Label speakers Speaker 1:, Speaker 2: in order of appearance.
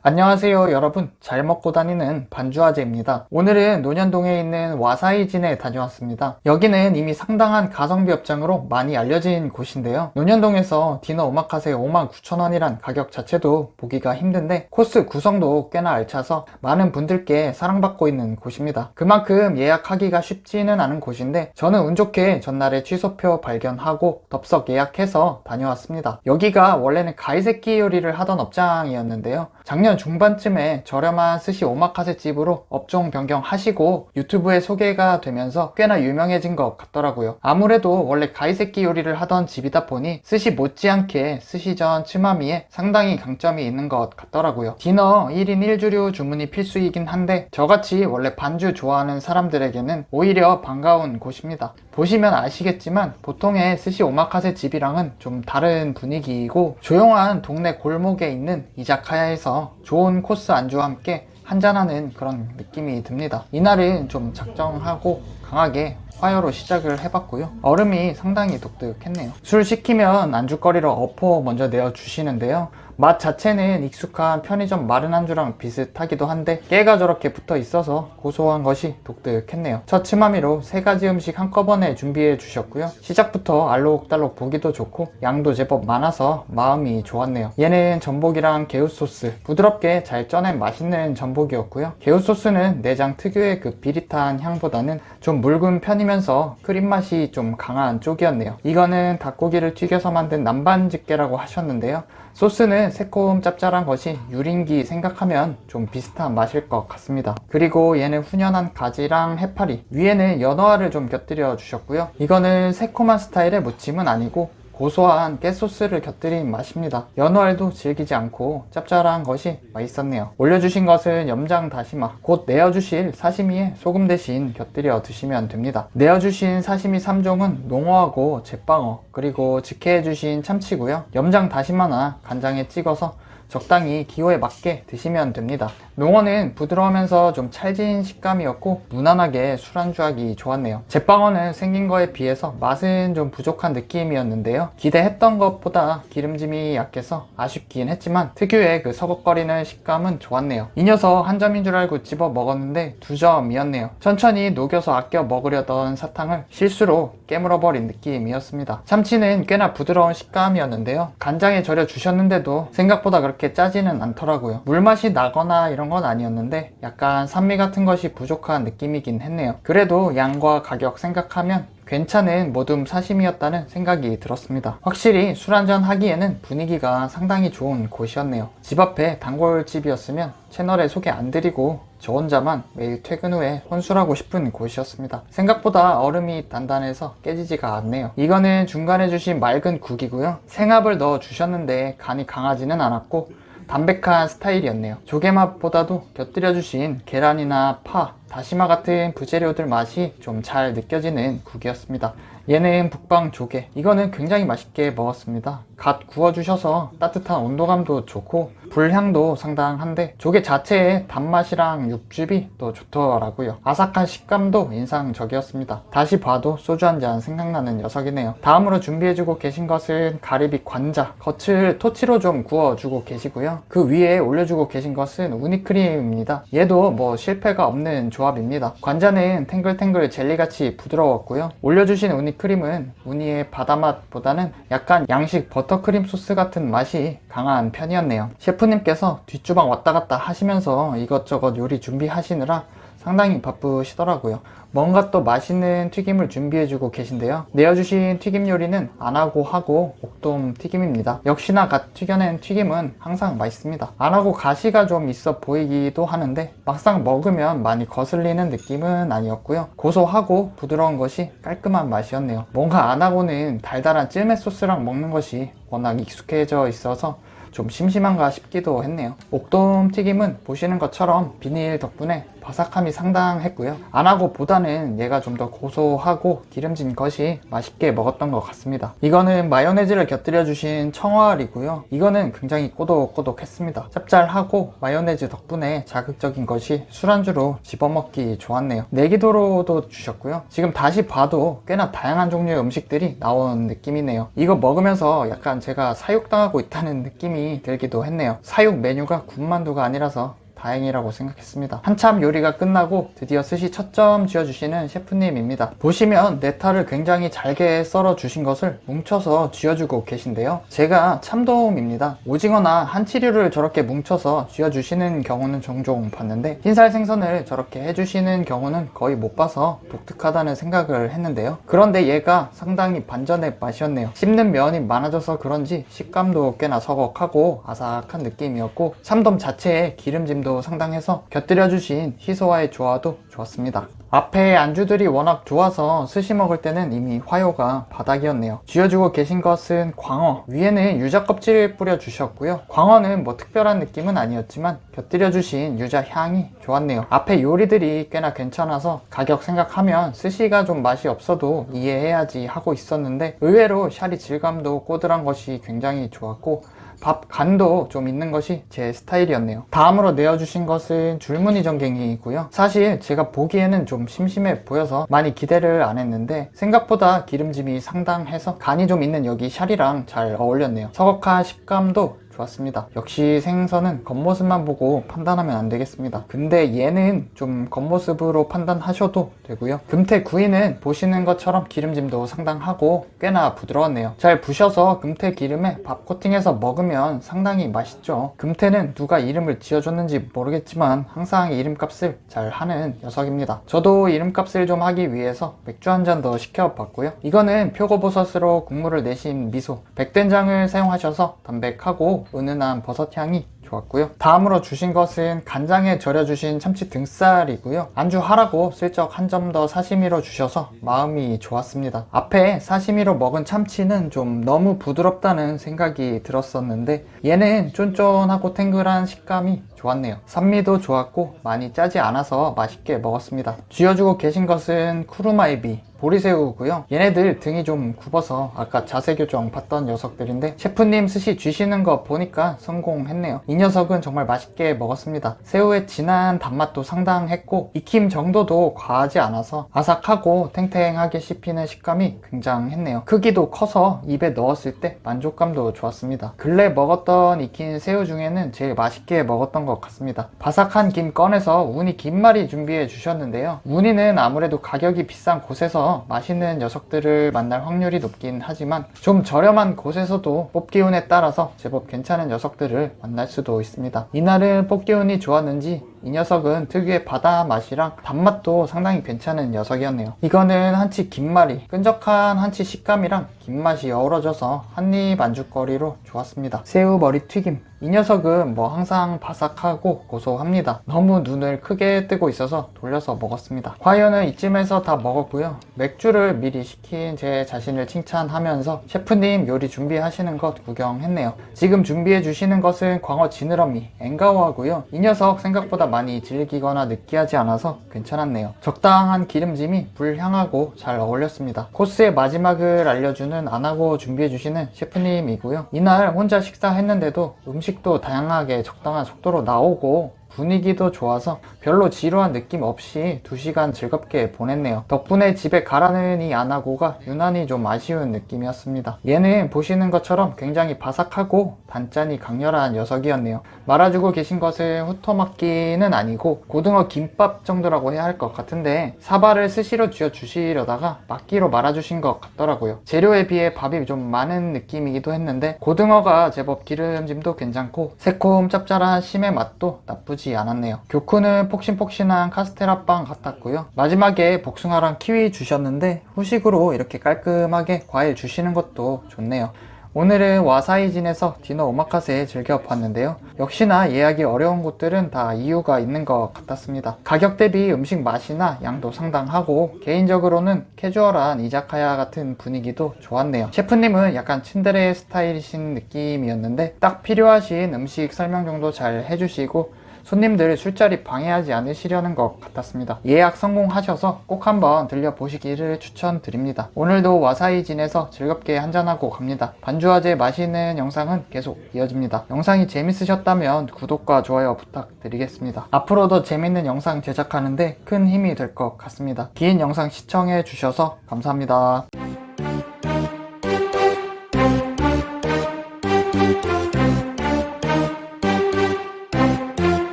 Speaker 1: 안녕하세요 여러분, 잘 먹고 다니는 반주아재입니다. 오늘은 논현동에 있는 와사이진에 다녀왔습니다. 여기는 이미 상당한 가성비 업장으로 많이 알려진 곳인데요. 논현동에서 디너 오마카세 59,000원이란 가격 자체도 보기가 힘든데 코스 구성도 꽤나 알차서 많은 분들께 사랑받고 있는 곳입니다. 그만큼 예약하기가 쉽지는 않은 곳인데 저는 운 좋게 전날에 취소표 발견하고 덥석 예약해서 다녀왔습니다. 여기가 원래는 가이세키 요리를 하던 업장이었는데요. 작년 중반쯤에 저렴한 스시 오마카세 집으로 업종 변경하시고 유튜브에 소개가 되면서 꽤나 유명해진 것 같더라고요. 아무래도 원래 가이세키 요리를 하던 집이다 보니 스시 못지않게 스시전 츠마미에 상당히 강점이 있는 것 같더라고요. 디너 1인 1주류 주문이 필수이긴 한데 저같이 원래 반주 좋아하는 사람들에게는 오히려 반가운 곳입니다. 보시면 아시겠지만 보통의 스시 오마카세 집이랑은 좀 다른 분위기이고 조용한 동네 골목에 있는 이자카야에서 좋은 코스 안주와 함께 한잔하는 그런 느낌이 듭니다. 이날은 좀 작정하고 강하게 화요로 시작을 해봤고요. 얼음이 상당히 독특했네요. 술 시키면 안주거리로 어포 먼저 내어주시는데요. 맛 자체는 익숙한 편의점 마른 안주랑 비슷하기도 한데 깨가 저렇게 붙어 있어서 고소한 것이 독특했네요. 첫 츠마미로 3가지 음식 한꺼번에 준비해 주셨고요. 시작부터 알록달록 보기도 좋고 양도 제법 많아서 마음이 좋았네요. 얘는 전복이랑 게우소스 부드럽게 잘 쪄낸 맛있는 전복이었고요. 게우소스는 내장 특유의 그 비릿한 향보다는 좀 묽은 편이면서 크림 맛이 좀 강한 쪽이었네요. 이거는 닭고기를 튀겨서 만든 남반집게라고 하셨는데요. 소스는 새콤 짭짤한 것이 유린기 생각하면 좀 비슷한 맛일 것 같습니다. 그리고 얘는 훈연한 가지랑 해파리, 위에는 연어알을 좀 곁들여 주셨고요. 이거는 새콤한 스타일의 무침은 아니고 고소한 깨소스를 곁들인 맛입니다. 연어알도 질기지 않고 짭짤한 것이 맛있었네요. 올려주신 것은 염장 다시마, 곧 내어주실 사시미에 소금 대신 곁들여 드시면 됩니다. 내어주신 사시미 3종은 농어하고 제빵어, 그리고 직회해주신 참치고요. 염장 다시마나 간장에 찍어서 적당히 기호에 맞게 드시면 됩니다. 농어는 부드러우면서 좀 찰진 식감이었고 무난하게 술안주하기 좋았네요. 제빵어는 생긴 거에 비해서 맛은 좀 부족한 느낌이었는데요. 기대했던 것보다 기름짐이 약해서 아쉽긴 했지만 특유의 그 서걱거리는 식감은 좋았네요. 이 녀석 한 점인 줄 알고 집어 먹었는데 2점이었네요. 천천히 녹여서 아껴 먹으려던 사탕을 실수로 깨물어버린 느낌이었습니다. 참치는 꽤나 부드러운 식감이었는데요. 간장에 절여 주셨는데도 생각보다 그렇게 짜지는 않더라고요. 물맛이 나거나 이런 건 아니었는데 약간 산미 같은 것이 부족한 느낌이긴 했네요. 그래도 양과 가격 생각하면 괜찮은 모둠 사심이었다는 생각이 들었습니다. 확실히 술 한잔 하기에는 분위기가 상당히 좋은 곳이었네요. 집 앞에 단골집이었으면 채널에 소개 안 드리고 저 혼자만 매일 퇴근 후에 혼술하고 싶은 곳이었습니다. 생각보다 얼음이 단단해서 깨지지가 않네요. 이거는 중간에 주신 맑은 국이고요. 생합을 넣어 주셨는데 간이 강하지는 않았고 담백한 스타일이었네요. 조개맛보다도 곁들여 주신 계란이나 파, 다시마 같은 부재료들 맛이 좀 잘 느껴지는 국이었습니다. 얘는 북방 조개, 이거는 굉장히 맛있게 먹었습니다. 갓 구워주셔서 따뜻한 온도감도 좋고 불향도 상당한데 조개 자체의 단맛이랑 육즙이 또 좋더라고요. 아삭한 식감도 인상적이었습니다. 다시 봐도 소주 한잔 생각나는 녀석이네요. 다음으로 준비해주고 계신 것은 가리비 관자, 겉을 토치로 좀 구워주고 계시고요. 그 위에 올려주고 계신 것은 우니크림입니다. 얘도 뭐 실패가 없는 조합입니다. 관자는 탱글탱글 젤리같이 부드러웠고요. 올려주신 우니크림은 우니의 바다맛보다는 약간 양식 버터크림 소스 같은 맛이 강한 편이었네요. 셰프님께서 뒷주방 왔다 갔다 하시면서 이것저것 요리 준비하시느라 상당히 바쁘시더라고요. 뭔가 또 맛있는 튀김을 준비해주고 계신데요. 내어주신 튀김 요리는 안하고 하고 옥돔 튀김입니다. 역시나 갓 튀겨낸 튀김은 항상 맛있습니다. 안하고 가시가 좀 있어 보이기도 하는데 막상 먹으면 많이 거슬리는 느낌은 아니었고요. 고소하고 부드러운 것이 깔끔한 맛이었네요. 뭔가 안하고는 달달한 찔메 소스랑 먹는 것이 워낙 익숙해져 있어서 좀 심심한가 싶기도 했네요. 옥돔 튀김은 보시는 것처럼 비닐 덕분에 바삭함이 상당했고요. 안하고 보다는 얘가 좀 더 고소하고 기름진 것이 맛있게 먹었던 것 같습니다. 이거는 마요네즈를 곁들여 주신 청어알이고요. 이거는 굉장히 꼬독꼬독했습니다. 짭짤하고 마요네즈 덕분에 자극적인 것이 술안주로 집어먹기 좋았네요. 내기도로도 주셨고요. 지금 다시 봐도 꽤나 다양한 종류의 음식들이 나온 느낌이네요. 이거 먹으면서 약간 제가 사육당하고 있다는 느낌이 느낌이 들기도 했네요. 사육 메뉴가 군만두가 아니라서 다행이라고 생각했습니다. 한참 요리가 끝나고 드디어 스시 첫 점 쥐어주시는 셰프님입니다. 보시면 네타를 굉장히 잘게 썰어 주신 것을 뭉쳐서 쥐어주고 계신데요. 제가 참돔입니다. 오징어나 한치류를 저렇게 뭉쳐서 쥐어주시는 경우는 종종 봤는데 흰살 생선을 저렇게 해주시는 경우는 거의 못 봐서 독특하다는 생각을 했는데요. 그런데 얘가 상당히 반전의 맛이었네요. 씹는 면이 많아져서 그런지 식감도 꽤나 서걱하고 아삭한 느낌이었고 참돔 자체의 기름짐도 상당해서 곁들여 주신 희소와의 조화도 좋았습니다. 앞에 안주들이 워낙 좋아서 스시 먹을 때는 이미 화요가 바닥이었네요. 쥐어주고 계신 것은 광어, 위에는 유자 껍질을 뿌려 주셨고요. 광어는 뭐 특별한 느낌은 아니었지만 곁들여 주신 유자 향이 좋았네요. 앞에 요리들이 꽤나 괜찮아서 가격 생각하면 스시가 좀 맛이 없어도 이해해야지 하고 있었는데 의외로 샤리 질감도 꼬들한 것이 굉장히 좋았고 밥 간도 좀 있는 것이 제 스타일이었네요. 다음으로 내어주신 것은 줄무늬 전갱이고요. 사실 제가 보기에는 좀 심심해 보여서 많이 기대를 안 했는데 생각보다 기름짐이 상당해서 간이 좀 있는 여기 샤리랑 잘 어울렸네요. 서걱한 식감도 좋았습니다. 역시 생선은 겉모습만 보고 판단하면 안 되겠습니다. 근데 얘는 좀 겉모습으로 판단하셔도 되고요. 금태 구이는 보시는 것처럼 기름짐도 상당하고 꽤나 부드러웠네요. 잘 부셔서 금태 기름에 밥 코팅해서 먹으면 상당히 맛있죠. 금태는 누가 이름을 지어줬는지 모르겠지만 항상 이름값을 잘 하는 녀석입니다. 저도 이름값을 좀 하기 위해서 맥주 한 잔 더 시켜봤고요. 이거는 표고버섯으로 국물을 내신 미소, 백된장을 사용하셔서 담백하고 은은한 버섯향이 좋았고요. 다음으로 주신 것은 간장에 절여주신 참치 등살이고요. 안주하라고 슬쩍 한 점 더 사시미로 주셔서 마음이 좋았습니다. 앞에 사시미로 먹은 참치는 좀 너무 부드럽다는 생각이 들었었는데 얘는 쫀쫀하고 탱글한 식감이 좋았네요. 산미도 좋았고 많이 짜지 않아서 맛있게 먹었습니다. 쥐어주고 계신 것은 쿠르마에비, 보리새우고요. 얘네들 등이 좀 굽어서 아까 자세교정 봤던 녀석들인데 셰프님 스시 쥐시는 거 보니까 성공했네요. 이 녀석은 정말 맛있게 먹었습니다. 새우의 진한 단맛도 상당했고 익힘 정도도 과하지 않아서 아삭하고 탱탱하게 씹히는 식감이 굉장했네요. 크기도 커서 입에 넣었을 때 만족감도 좋았습니다. 근래 먹었던 익힌 새우 중에는 제일 맛있게 먹었던 것 같습니다. 바삭한 김 꺼내서 우니 김말이 준비해 주셨는데요. 우니는 아무래도 가격이 비싼 곳에서 맛있는 녀석들을 만날 확률이 높긴 하지만 좀 저렴한 곳에서도 뽑기운에 따라서 제법 괜찮은 녀석들을 만날 수도 있습니다. 이날은 뽑기운이 좋았는지 이 녀석은 특유의 바다 맛이랑 단맛도 상당히 괜찮은 녀석이었네요. 이거는 한치 김말이, 끈적한 한치 식감이랑 김맛이 어우러져서 한입 안주거리로 좋았습니다. 새우 머리 튀김, 이 녀석은 뭐 항상 바삭하고 고소합니다. 너무 눈을 크게 뜨고 있어서 돌려서 먹었습니다. 화요는 이쯤에서 다 먹었고요. 맥주를 미리 시킨 제 자신을 칭찬하면서 셰프님 요리 준비하시는 것 구경했네요. 지금 준비해 주시는 것은 광어 지느러미, 엥가오하고요. 이 녀석 생각보다 많이 질기거나 느끼하지 않아서 괜찮았네요. 적당한 기름짐이 불향하고 잘 어울렸습니다. 코스의 마지막을 알려주는 안하고 준비해 주시는 셰프님이고요. 이날 혼자 식사했는데도 음식도 다양하게 적당한 속도로 나오고 분위기도 좋아서 별로 지루한 느낌 없이 2시간 즐겁게 보냈네요. 덕분에 집에 가라는 이 안하고가 유난히 좀 아쉬운 느낌이었습니다. 얘는 보시는 것처럼 굉장히 바삭하고 단짠이 강렬한 녀석이었네요. 말아주고 계신 것은 후토마키는 아니고 고등어 김밥 정도라고 해야 할 것 같은데 사발을 스시로 쥐어 주시려다가 막기로 말아주신 것 같더라고요. 재료에 비해 밥이 좀 많은 느낌이기도 했는데 고등어가 제법 기름짐도 괜찮고 새콤 짭짤한 심의 맛도 나쁘지 않았네요. 교쿠는 폭신폭신한 카스테라빵 같았고요. 마지막에 복숭아랑 키위 주셨는데 후식으로 이렇게 깔끔하게 과일 주시는 것도 좋네요. 오늘은 와사이진에서 디너 오마카세 즐겨봤는데요. 역시나 예약이 어려운 곳들은 다 이유가 있는 것 같았습니다. 가격 대비 음식 맛이나 양도 상당하고 개인적으로는 캐주얼한 이자카야 같은 분위기도 좋았네요. 셰프님은 약간 츤데레 스타일이신 느낌이었는데 딱 필요하신 음식 설명 정도 잘 해주시고 손님들 술자리 방해하지 않으시려는 것 같았습니다. 예약 성공하셔서 꼭 한번 들려보시기를 추천드립니다. 오늘도 와사이진에서 즐겁게 한잔하고 갑니다. 반주화제 맛있는 영상은 계속 이어집니다. 영상이 재밌으셨다면 구독과 좋아요 부탁드리겠습니다. 앞으로도 재밌는 영상 제작하는데 큰 힘이 될 것 같습니다. 긴 영상 시청해 주셔서 감사합니다.